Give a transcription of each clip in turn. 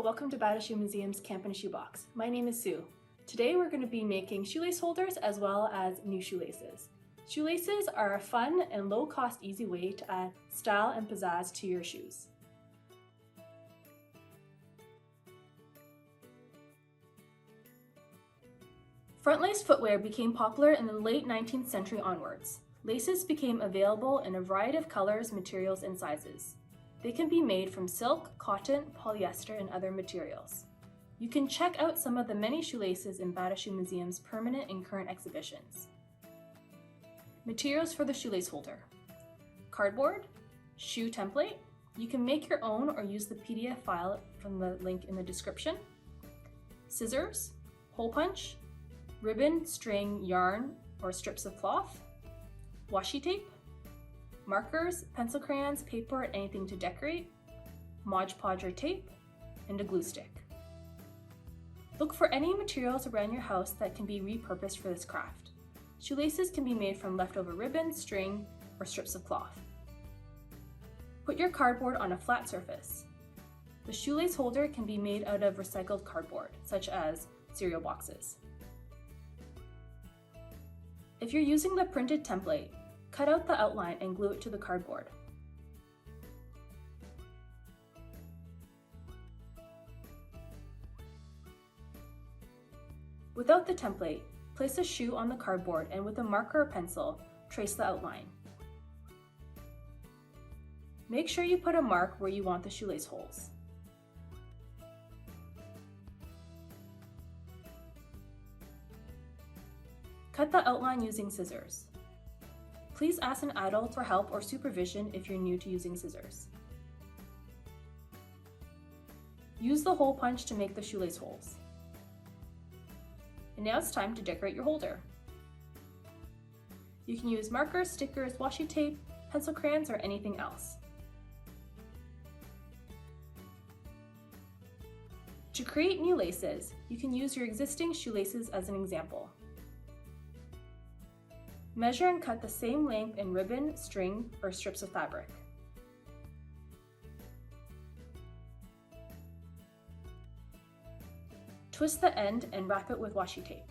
Hello, welcome to Shoe Museum's Camp in a Shoebox. My name is Sue. Today we're going to be making shoelace holders as well as new shoelaces. Shoelaces are a fun and low-cost, easy way to add style and pizzazz to your shoes. Front-lace footwear became popular in the late 19th century onwards. Laces became available in a variety of colors, materials, and sizes. They can be made from silk, cotton, polyester, and other materials. You can check out some of the many shoelaces in Shoe Museum's permanent and current exhibitions. Materials for the shoelace holder: cardboard, shoe template. You can make your own or use the PDF file from the link in the description. Scissors, hole punch, ribbon, string, yarn, or strips of cloth, washi tape, markers, pencil crayons, paper, anything to decorate, Mod Podge or tape, and a glue stick. Look for any materials around your house that can be repurposed for this craft. Shoelaces can be made from leftover ribbon, string, or strips of cloth. Put your cardboard on a flat surface. The shoelace holder can be made out of recycled cardboard, such as cereal boxes. If you're using the printed template, cut out the outline and glue it to the cardboard. Without the template, place a shoe on the cardboard and with a marker or pencil, trace the outline. Make sure you put a mark where you want the shoelace holes. Cut the outline using scissors. Please ask an adult for help or supervision if you're new to using scissors. Use the hole punch to make the shoelace holes. And now it's time to decorate your holder. You can use markers, stickers, washi tape, pencil crayons, or anything else. To create new laces, you can use your existing shoelaces as an example. Measure and cut the same length in ribbon, string, or strips of fabric. Twist the end and wrap it with washi tape.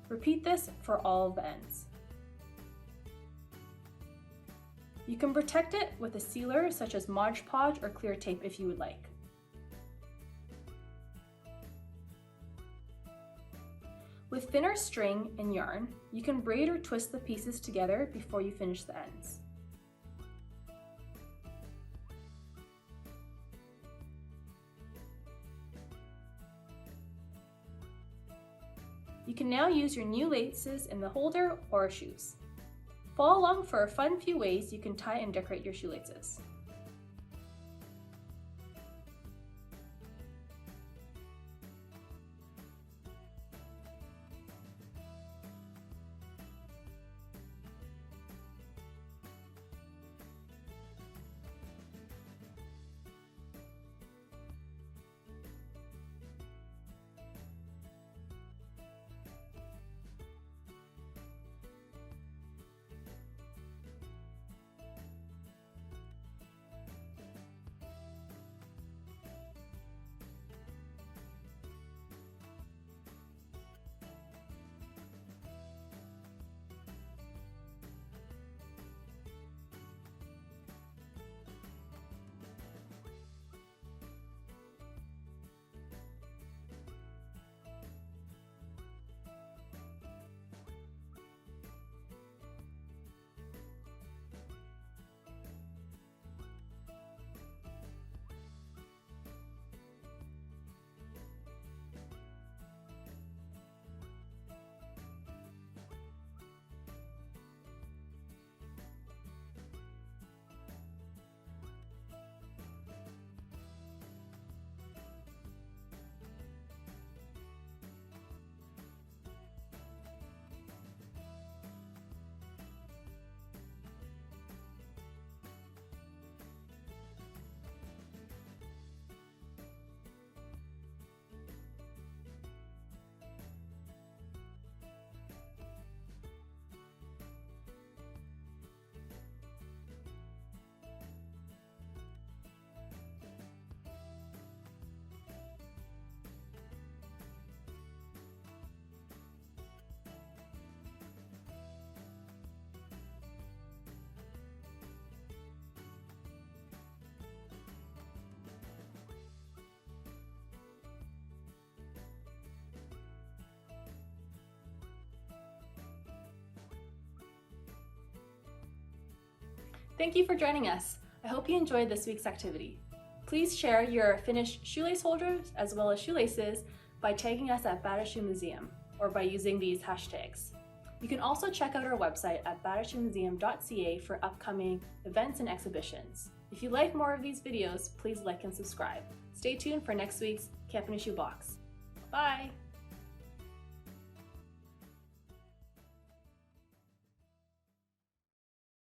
Repeat this for all of the ends. You can protect it with a sealer such as Mod Podge or clear tape if you would like. With thinner string and yarn, you can braid or twist the pieces together before you finish the ends. You can now use your new laces in the holder or shoes. Follow along for a fun few ways you can tie and decorate your shoelaces. Thank you for joining us. I hope you enjoyed this week's activity. Please share your finished shoelace holders as well as shoelaces by tagging us at Battered Shoe Museum or by using these hashtags. You can also check out our website at batteredshoemuseum.ca for upcoming events and exhibitions. If you like more of these videos, please like and subscribe. Stay tuned for next week's Camp in a Shoebox. Bye!